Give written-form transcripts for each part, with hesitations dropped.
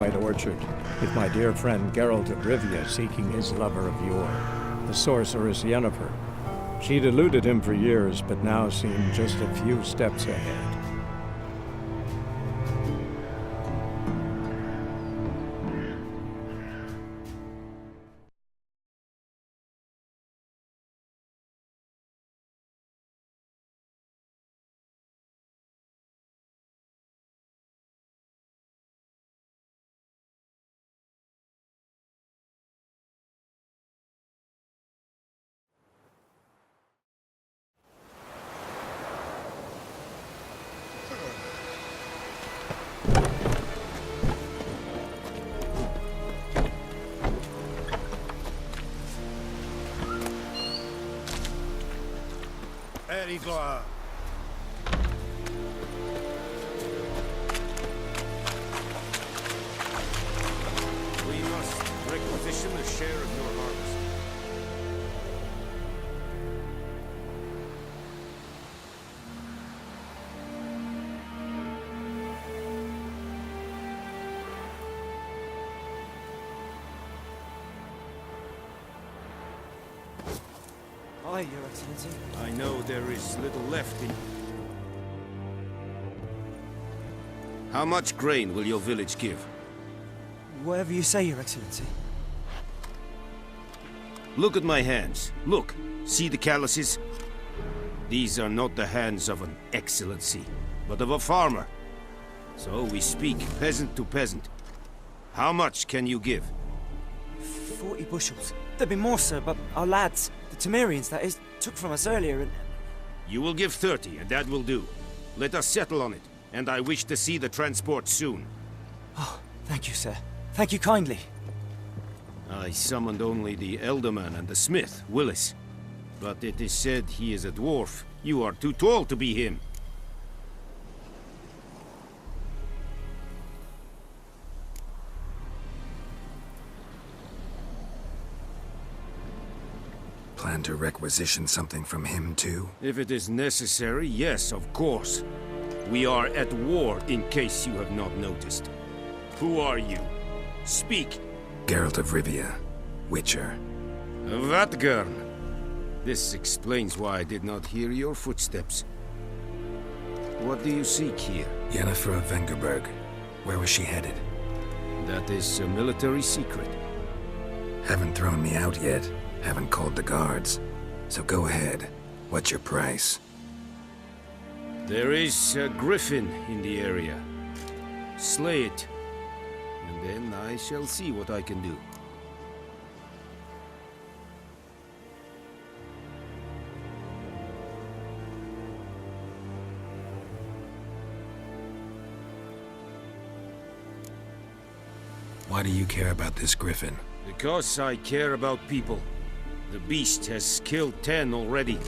White Orchard, with my dear friend Geralt of Rivia seeking his lover of yore, the sorceress Yennefer. She'd eluded him for years, but now seemed just a few steps ahead. Erigla. We must requisition a share of your harvest. Aye, Your Excellency. I know there is little left in... How much grain will your village give? Whatever you say, Your Excellency. Look at my hands. Look. See the calluses? These are not the hands of an excellency, but of a farmer. So we speak peasant to peasant. How much can you give? 40 bushels. There'd be more, sir, but our lads, the Temerians, that is, took from us earlier and... You will give 30, and that will do. Let us settle on it, and I wish to see the transport soon. Oh, thank you, sir. Thank you kindly. I summoned only the Elderman and the smith, Willis. But it is said he is a dwarf. You are too tall to be him. Plan to requisition something from him, too? If it is necessary, yes, of course. We are at war, in case you have not noticed. Who are you? Speak. Geralt of Rivia, Witcher. Vatgern. This explains why I did not hear your footsteps. What do you seek here? Yennefer of Vengerberg. Where was she headed? That is a military secret. Haven't thrown me out yet. Haven't called the guards. So go ahead. What's your price? There is a griffin in the area. Slay it. And then I shall see what I can do. Why do you care about this griffin? Because I care about people. The beast has killed 10 already,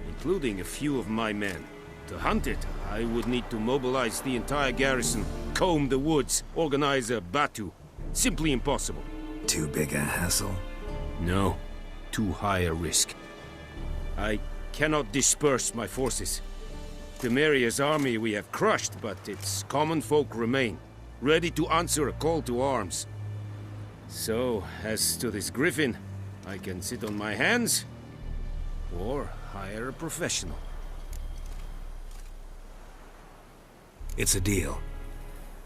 including a few of my men. To hunt it, I would need to mobilize the entire garrison, comb the woods, organize a batu. Simply impossible. Too big a hassle? No, too high a risk. I cannot disperse my forces. Temeria's army we have crushed, but its common folk remain, ready to answer a call to arms. So, as to this griffin, I can sit on my hands, or hire a professional. It's a deal.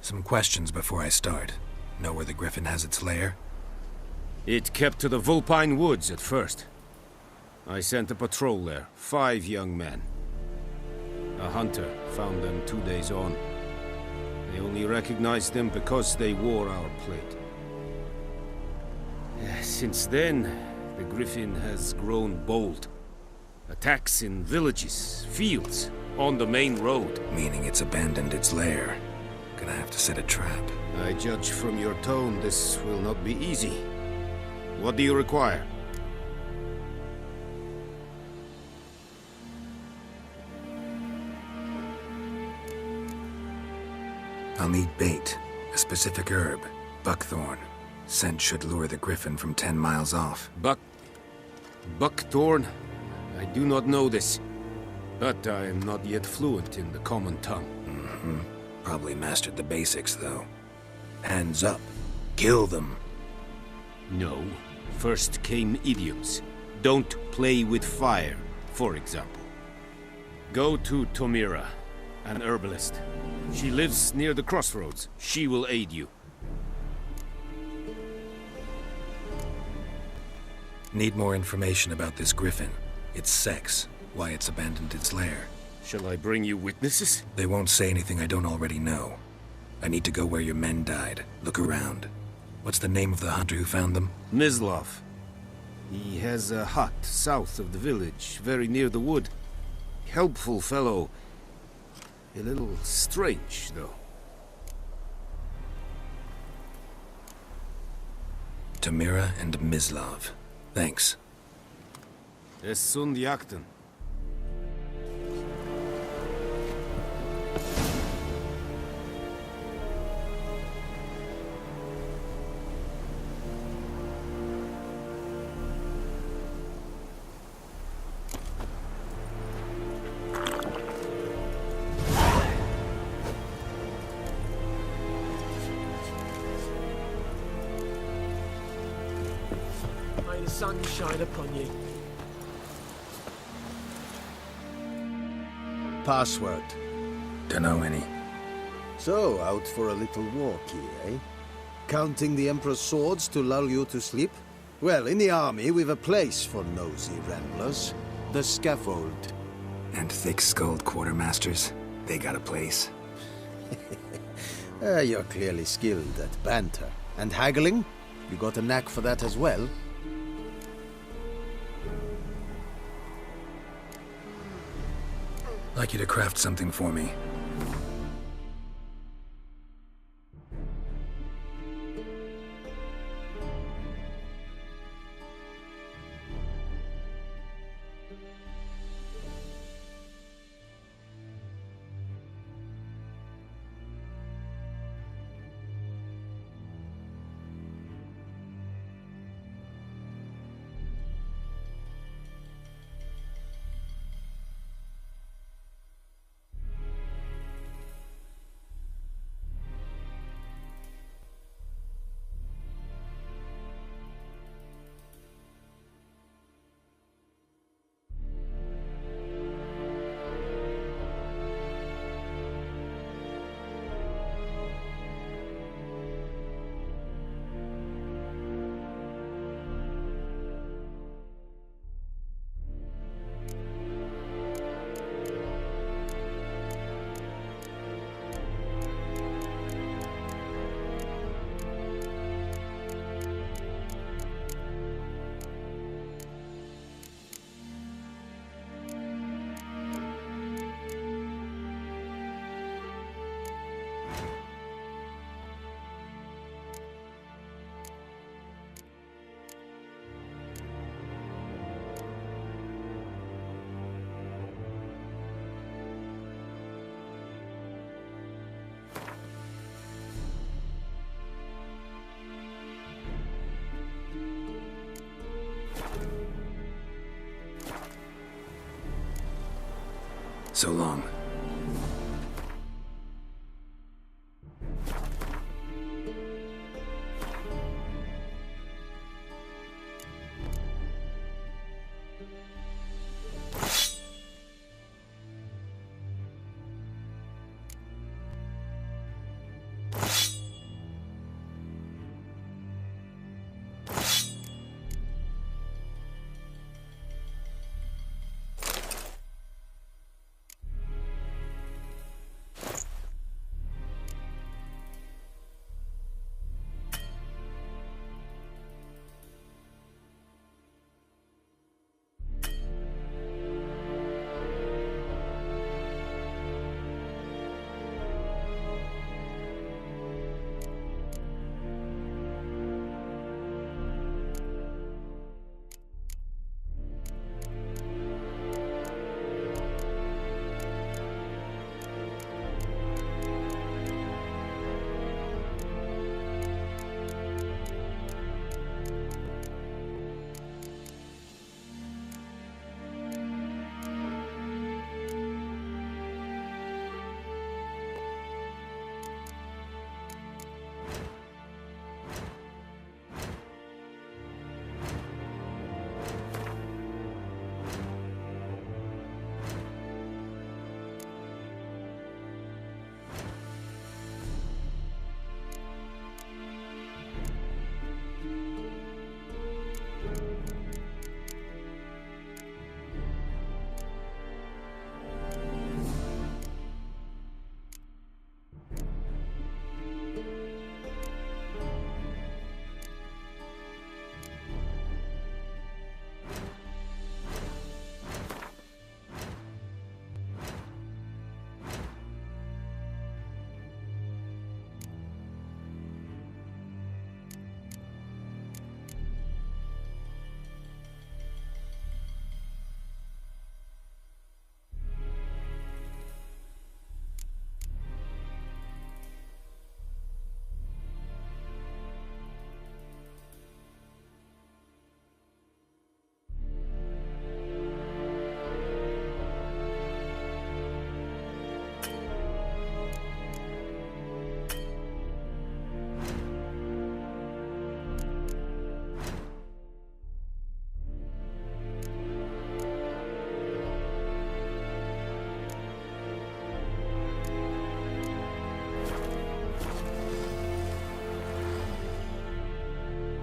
Some questions before I start. Know where the griffin has its lair? It kept to the Vulpine Woods at first. I sent a patrol there, 5 young men. A hunter found them 2 days on. They only recognized them because they wore our plate. Since then, the griffin has grown bold. Attacks in villages, fields, on the main road. Meaning it's abandoned its lair. Gonna have to set a trap. I judge from your tone this will not be easy. What do you require? I'll need bait. A specific herb. Buckthorn. Scent should lure the griffin from 10 miles off. Buckthorn? I do not know this. But I am not yet fluent in the common tongue. Probably mastered the basics, though. Hands up. Kill them. No. First came idioms. Don't play with fire, for example. Go to Tomira, an herbalist. She lives near the crossroads. She will aid you. Need more information about this griffin. Its sex, why it's abandoned its lair. Shall I bring you witnesses? They won't say anything I don't already know. I need to go where your men died. Look around. What's the name of the hunter who found them? Mislav. He has a hut south of the village, very near the wood. Helpful fellow. A little strange, though. Tamira and Mislav. Thanks. Es sunt jakten. May the sun shine upon you. Password. Dunno any. So, out for a little walkie, eh? Counting the Emperor's swords to lull you to sleep? Well, in the army, we've a place for nosy ramblers. The scaffold. And thick-skulled quartermasters. They got a place. You're clearly skilled at banter. And haggling? You got a knack for that as well? Like you to craft something for me. So long.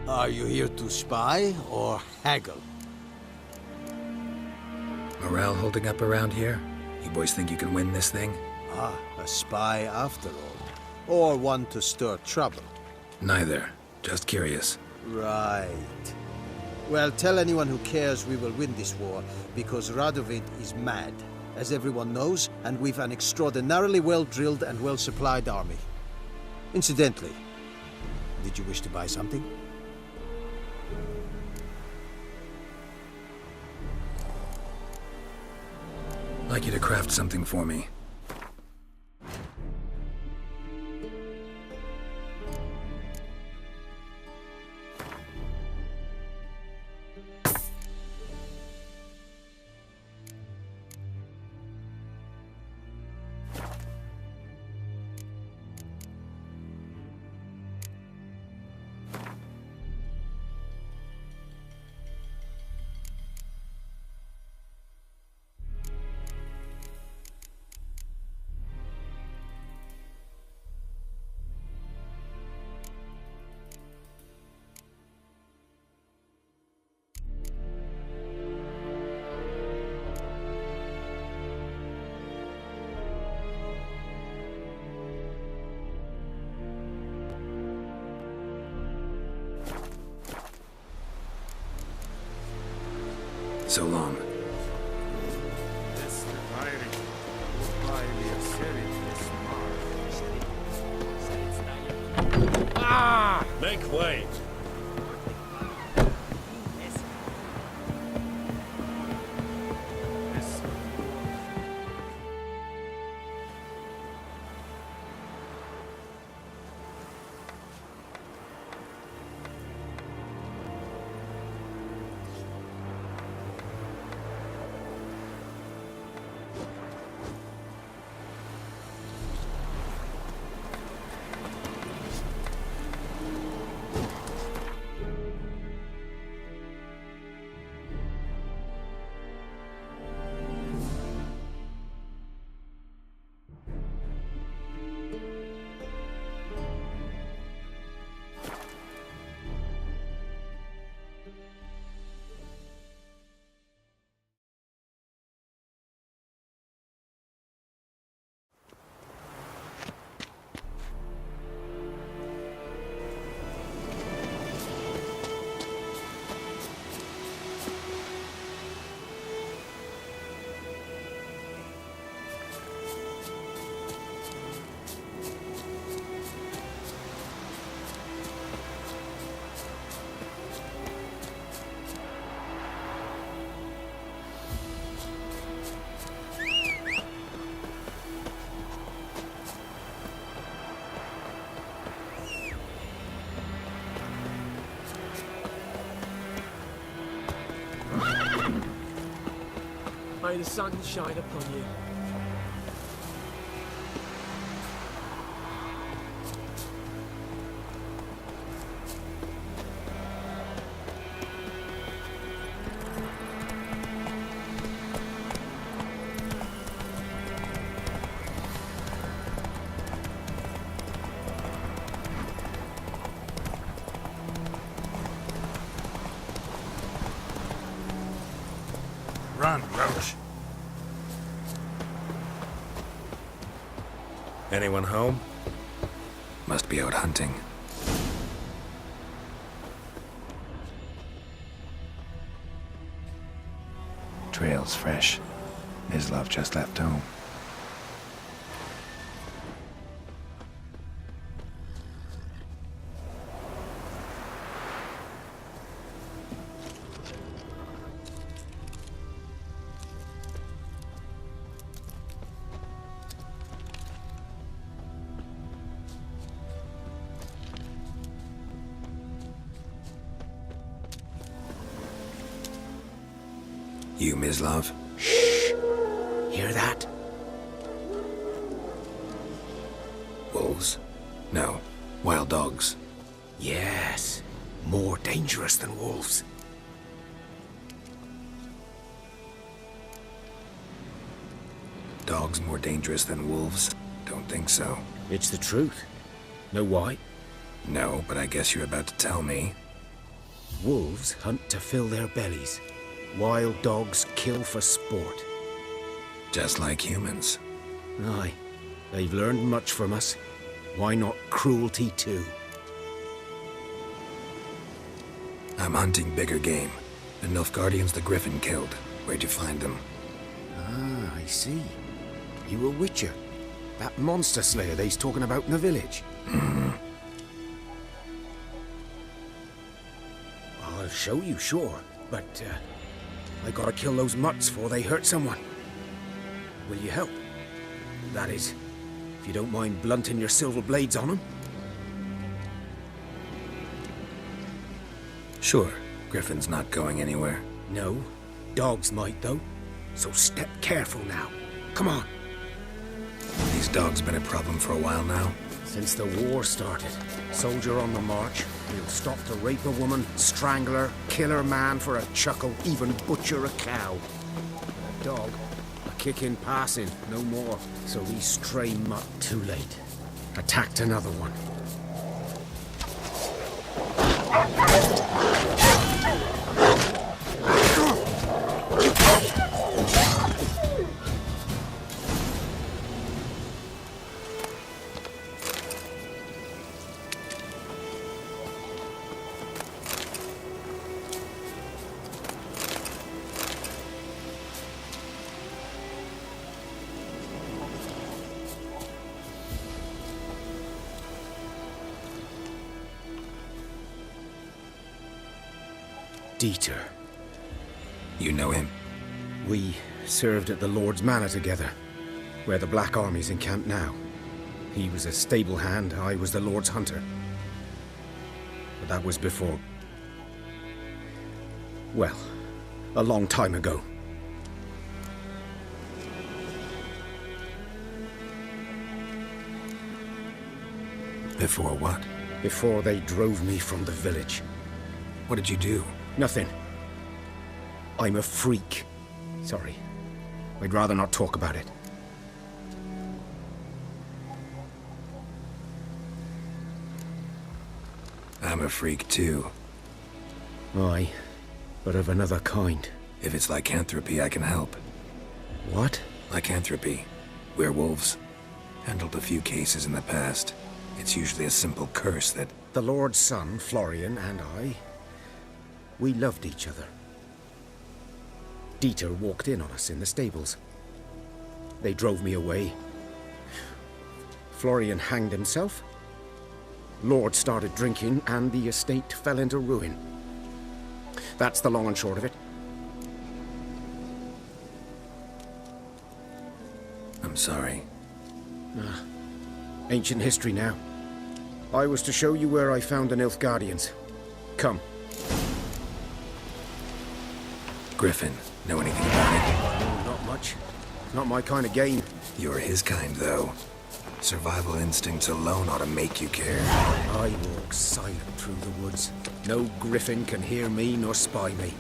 Are you here to spy or haggle? Morale holding up around here? You boys think you can win this thing? Ah, a spy after all. Or one to stir trouble. Neither. Just curious. Right. Well, tell anyone who cares we will win this war, because Radovid is mad, as everyone knows, and we've an extraordinarily well-drilled and well-supplied army. Incidentally, did you wish to buy something? I'd like you to craft something for me. So long. Ah! Make way! May the sun shine upon you. Run, Roach. Anyone home? Must be out hunting. Trail's fresh. Mislav just left home. You, Mislav? Hear that? Wolves? No. Wild dogs. Yes. More dangerous than wolves. Dogs more dangerous than wolves? Don't think so. It's the truth. Know why? No, but I guess you're about to tell me. Wolves hunt to fill their bellies. Wild dogs kill for sport. Just like humans. Aye, they've learned much from us. Why not cruelty too? I'm hunting bigger game. The Nilfgaardians the Griffin killed. Where'd you find them? Ah, I see. You a witcher. That monster slayer they's talking about in the village. I'll show you, sure. But, I gotta kill those mutts before they hurt someone. Will you help? That is, if you don't mind blunting your silver blades on them. Sure. Griffin's not going anywhere. No, dogs might though. So step careful now. Come on. These dogs been a problem for a while now. Since the war started, soldier on the march, he'll stop to rape a woman, strangle her, kill her man for a chuckle, even butcher a cow. A dog, a kick in passing, no more. So these stray mutt, too late, attacked another one. Dieter. You know him? We served at the Lord's Manor together, where the Black Army's encamped now. He was a stable hand, I was the Lord's hunter. But that was before... well, a long time ago. Before what? Before they drove me from the village. What did you do? Nothing. I'm a freak. Sorry. I'd rather not talk about it. I'm a freak too. Aye, but of another kind. If it's lycanthropy, I can help. What? Lycanthropy. Werewolves. Handled a few cases in the past. It's usually a simple curse that... The Lord's son, Florian, and I... we loved each other. Dieter walked in on us in the stables. They drove me away. Florian hanged himself. Lord started drinking, and the estate fell into ruin. That's the long and short of it. I'm sorry. Ancient history now. I was to show you where I found the Nilfgaardians. Come. Griffin, know anything about it? No, not much. Not my kind of game. You're his kind, though. Survival instincts alone ought to make you care. I walk silent through the woods. No griffin can hear me nor spy me.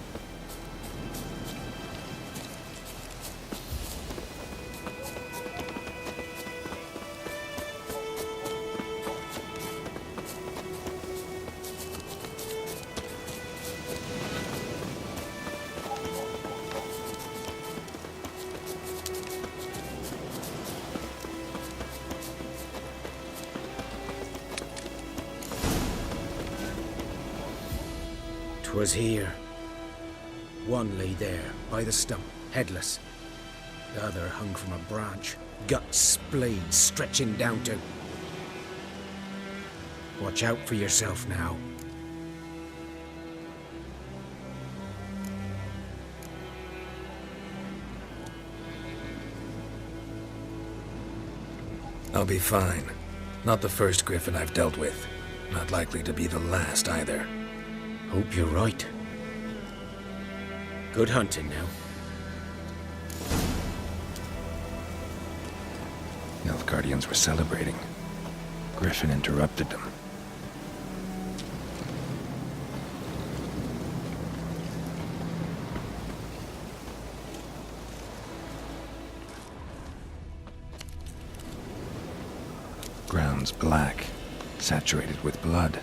Was here. One lay there, by the stump, headless. The other hung from a branch, guts splayed, stretching down to... Watch out for yourself now. I'll be fine. Not the first griffin I've dealt with. Not likely to be the last either. Hope you're right. Good hunting now. Nilfgaardians were celebrating. Griffin interrupted them. Ground's black, saturated with blood.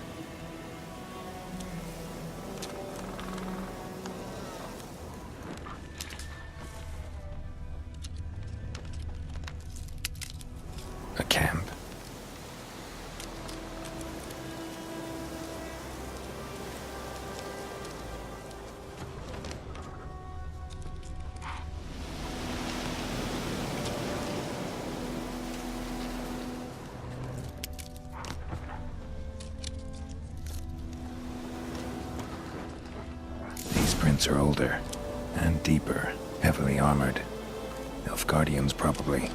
Footprints are older and deeper, heavily armored. Nilfgaardians, probably.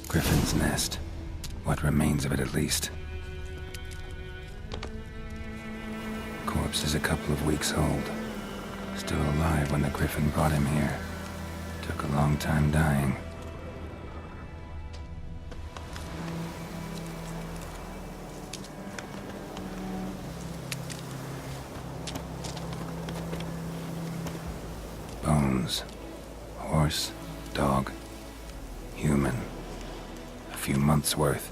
Griffin's nest. What remains of it, at least. Corpse is a couple of weeks old. Still alive when the Griffin brought him here. Took a long time dying. Bones. Horse, dog, human. A few months' worth.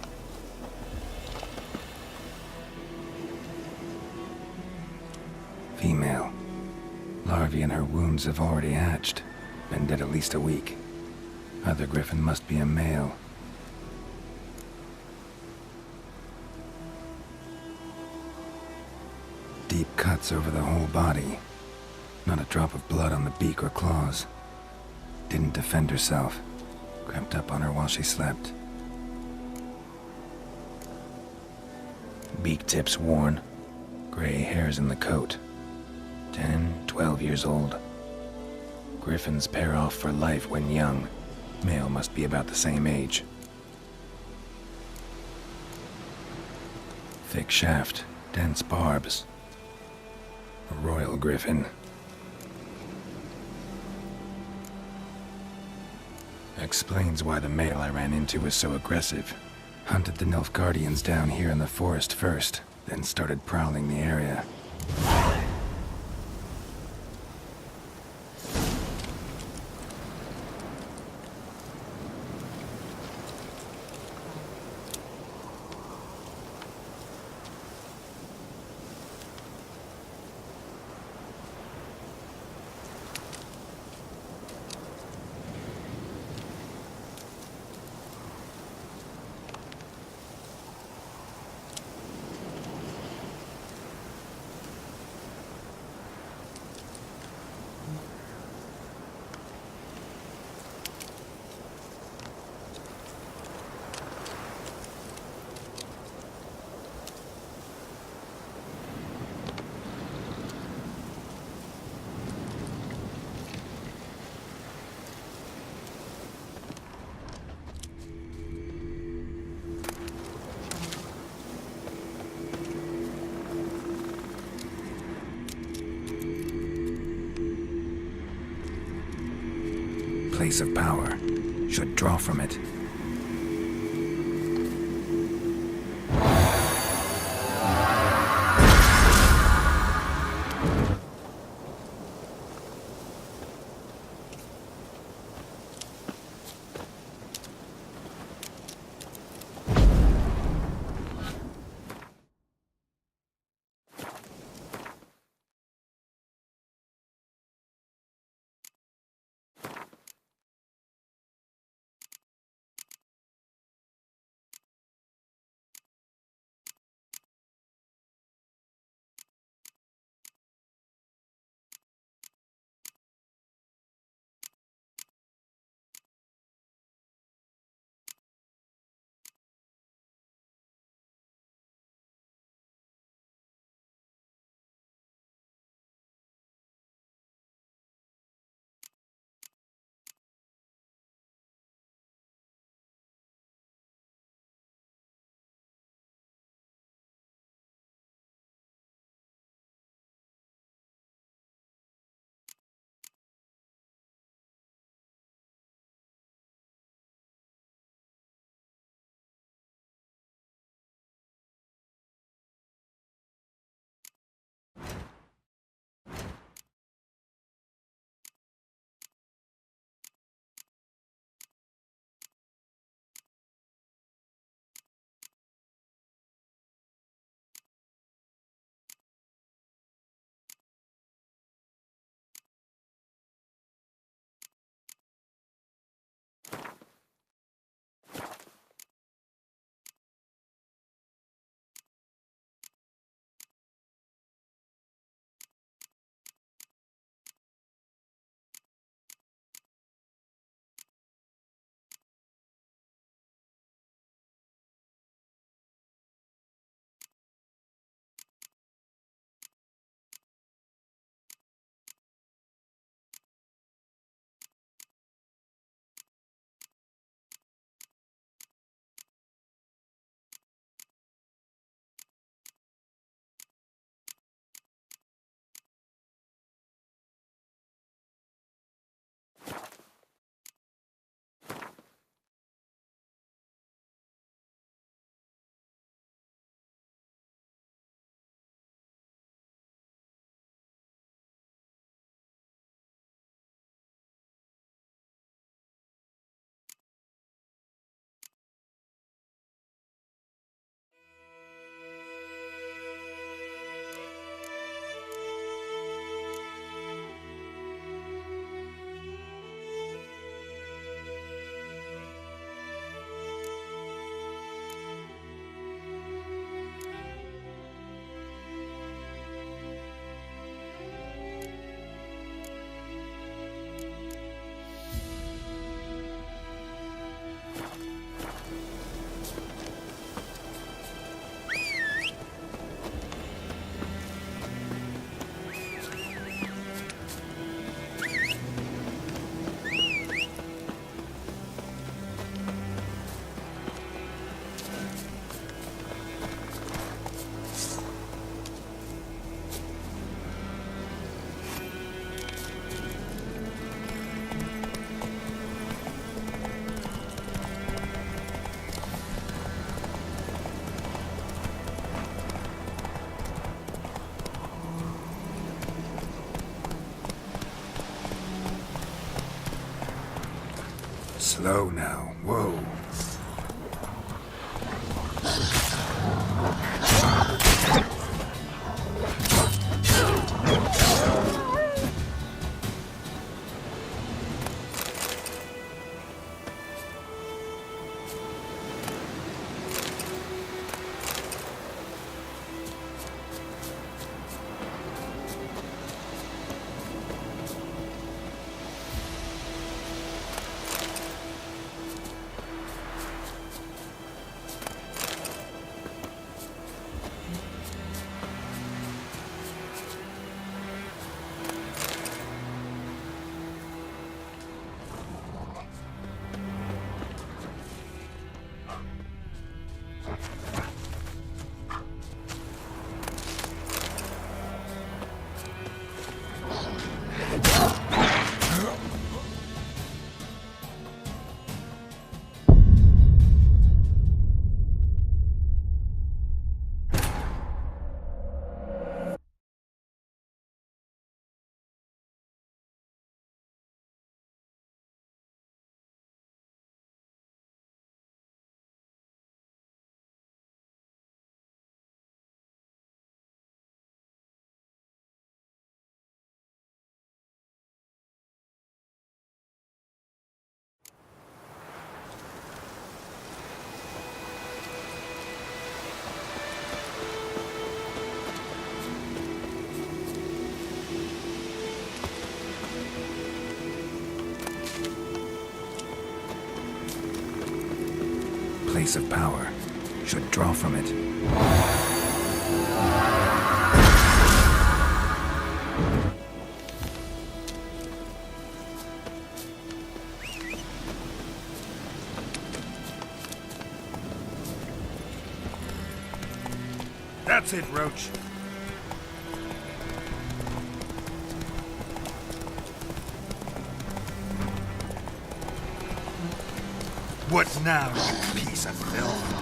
Female. Larvae in her wounds have already hatched. Been dead at least a week. Other Griffin must be a male. Deep cuts over the whole body. Not a drop of blood on the beak or claws. Didn't defend herself. Crept up on her while she slept. Beak tips worn. Gray hairs in the coat. 10, 12 years old. Griffins pair off for life when young. Male must be about the same age. Thick shaft, dense barbs. A royal griffin. Explains why the male I ran into was so aggressive. Hunted the Nilfgaardians down here in the forest first, then started prowling the area. Place of power. Should draw from it. Slow now. Whoa. Place of power. Should draw from it. That's it, Roach. What now, you piece of filth?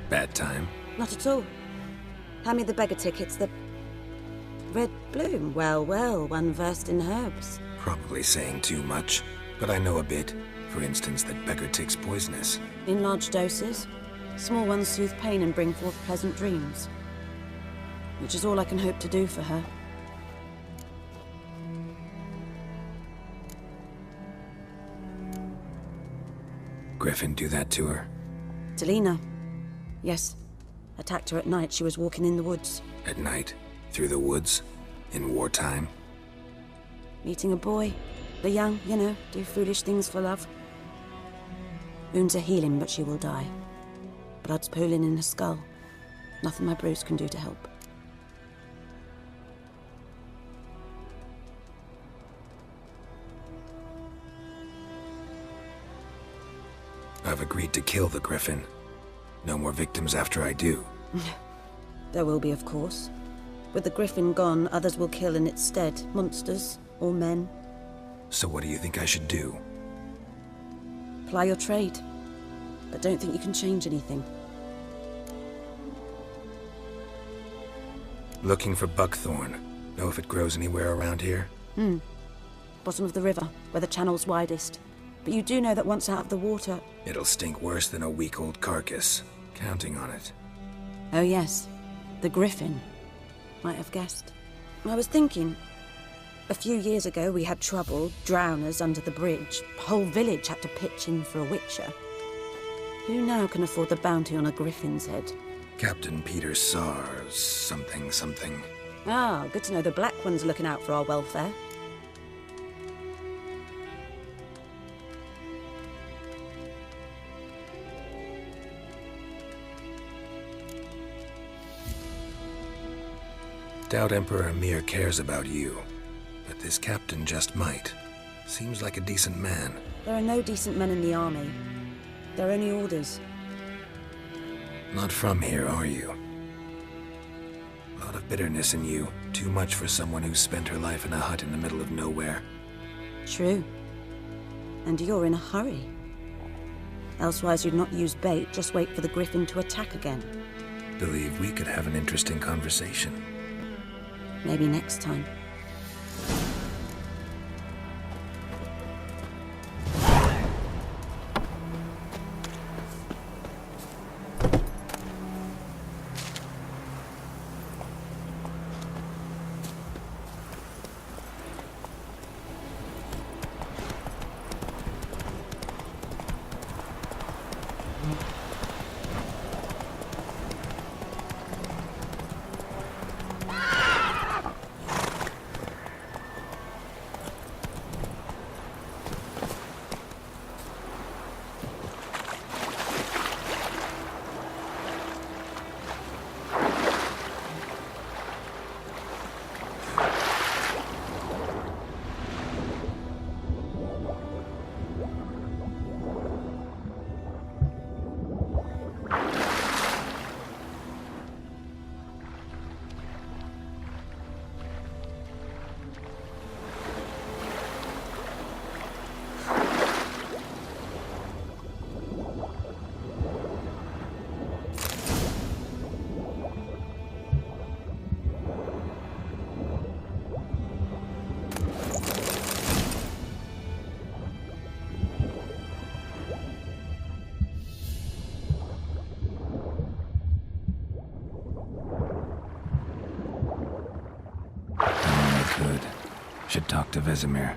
Bad time. Not at all. Hand me the beggar tickets, the red bloom. Well, well, one versed in herbs. Probably saying too much, but I know a bit. For instance, that beggar tick's poisonous. In large doses. Small ones soothe pain and bring forth pleasant dreams. Which is all I can hope to do for her. Griffin do that to her? Delina. Yes. Attacked her at night. She was walking in the woods. At night? Through the woods? In wartime? Meeting a boy. The young, you know, do foolish things for love. Wounds are healing, but she will die. Blood's pooling in her skull. Nothing my bruise can do to help. I've agreed to kill the Griffin. No more victims after I do. There will be, of course. With the Griffin gone, others will kill in its stead. Monsters, or men. So what do you think I should do? Ply your trade. But don't think you can change anything. Looking for buckthorn. Know if it grows anywhere around here? Bottom of the river, where the channel's widest. But you do know that once out of the water... It'll stink worse than a week-old carcass. Counting on it. Oh yes, the Griffin. Might have guessed. I was thinking... A few years ago we had trouble, drowners under the bridge. The whole village had to pitch in for a witcher. Who now can afford the bounty on a Griffin's head? Captain Peter Sars, something. Ah, good to know the Black One's looking out for our welfare. Doubt Emperor Emir cares about you, but this captain just might. Seems like a decent man. There are no decent men in the army. They're only orders. Not from here, are you? A lot of bitterness in you. Too much for someone who spent her life in a hut in the middle of nowhere. True. And you're in a hurry. Elsewise you'd not use bait, just wait for the griffin to attack again. Believe we could have an interesting conversation. Maybe next time. Should talk to Vesemir.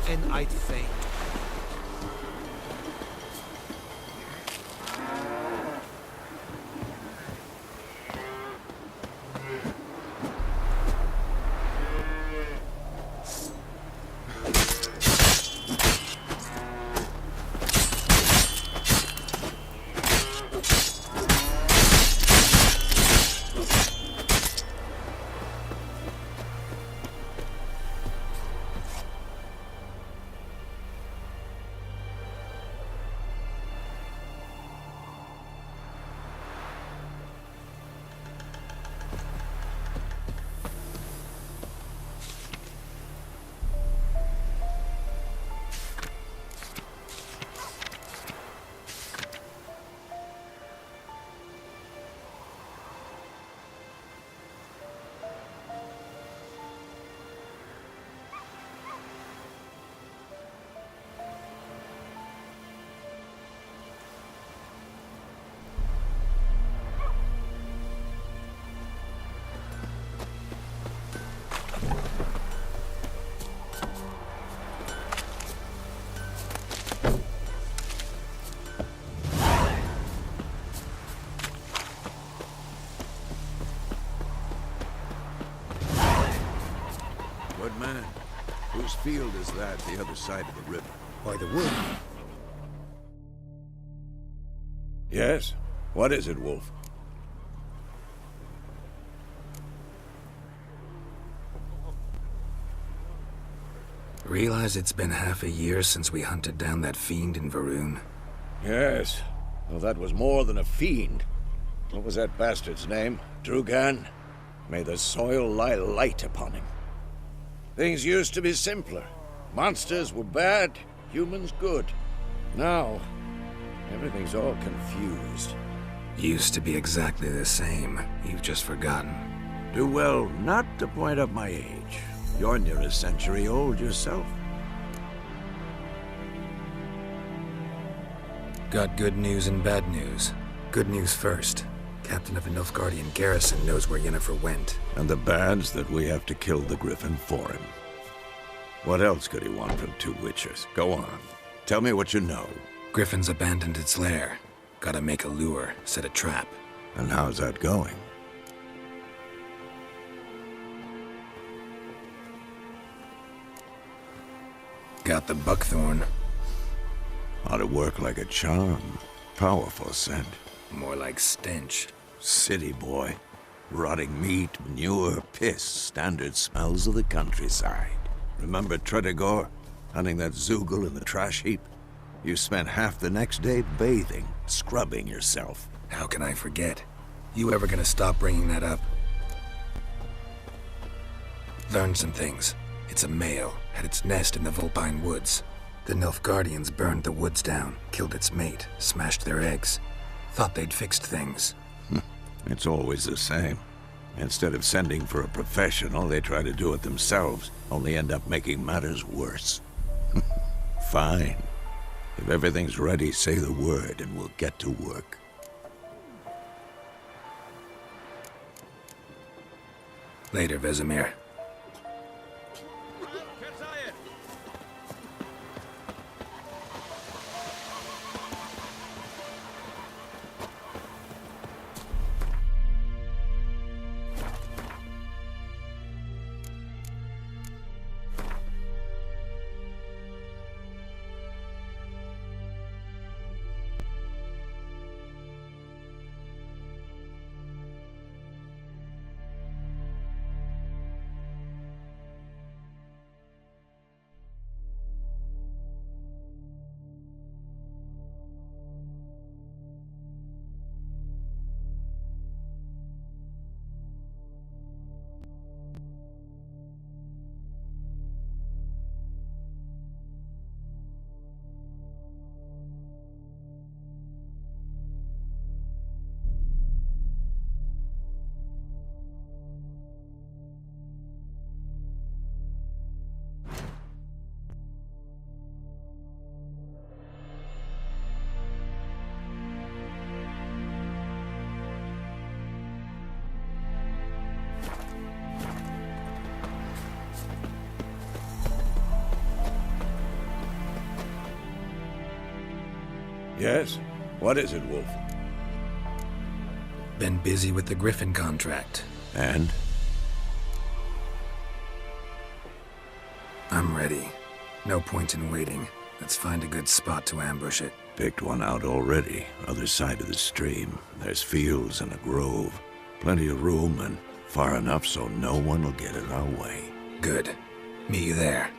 And I'd faint. field is that the other side of the river? By the wood. Yes? What is it, Wolf? Realize it's been half a year since we hunted down that fiend in Varun? Yes. Well, that was more than a fiend. What was that bastard's name? Drugan? May the soil lie light upon him. Things used to be simpler. Monsters were bad, humans good. Now, everything's all confused. Used to be exactly the same. You've just forgotten. Do well not to point up my age. You're near a century old yourself. Got good news and bad news. Good news first. Captain of a Nilfgaardian garrison knows where Yennefer went. And the bad's that we have to kill the Griffin for him. What else could he want from two witchers? Go on. Tell me what you know. Griffin's abandoned its lair. Gotta make a lure, set a trap. And how's that going? Got the buckthorn. Ought to work like a charm. Powerful scent. More like stench. City boy. Rotting meat, manure, piss. Standard smells of the countryside. Remember Tredegor? Hunting that Zoogle in the trash heap? You spent half the next day bathing, scrubbing yourself. How can I forget? You ever gonna stop bringing that up? Learned some things. It's a male, had its nest in the Vulpine Woods. The Nilfgaardians burned the woods down, killed its mate, smashed their eggs. Thought they'd fixed things. It's always the same. Instead of sending for a professional, they try to do it themselves, only end up making matters worse. Fine. If everything's ready, say the word and we'll get to work. Later, Vesemir. Yes? What is it, Wolf? Been busy with the Griffin contract. And? I'm ready. No point in waiting. Let's find a good spot to ambush it. Picked one out already. Other side of the stream. There's fields and a grove. Plenty of room and far enough so no one will get in our way. Good. Meet you there.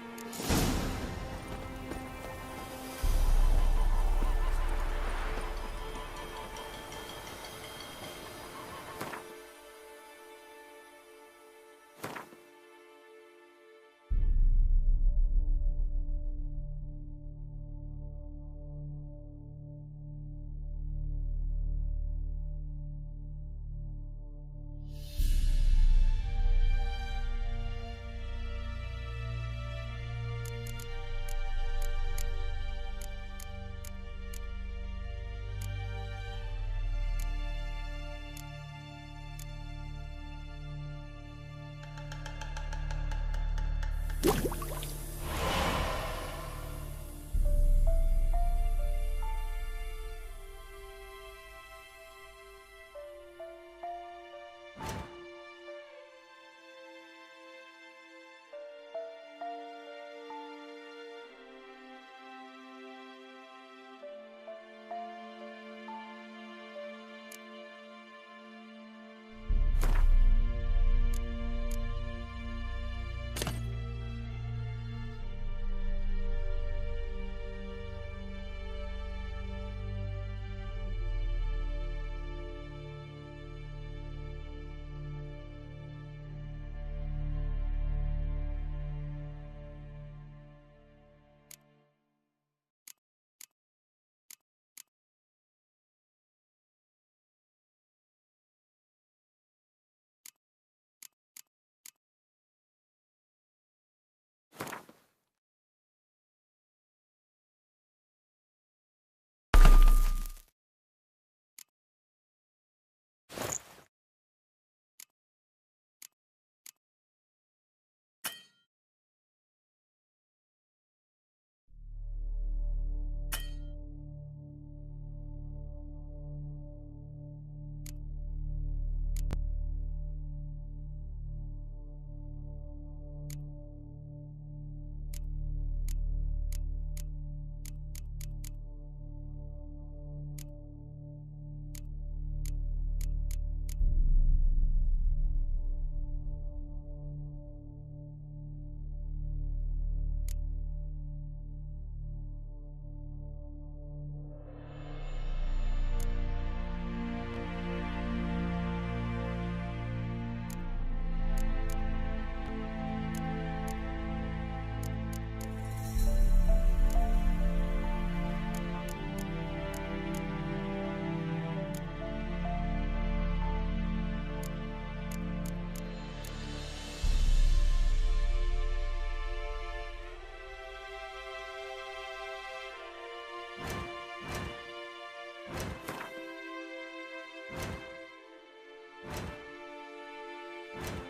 you.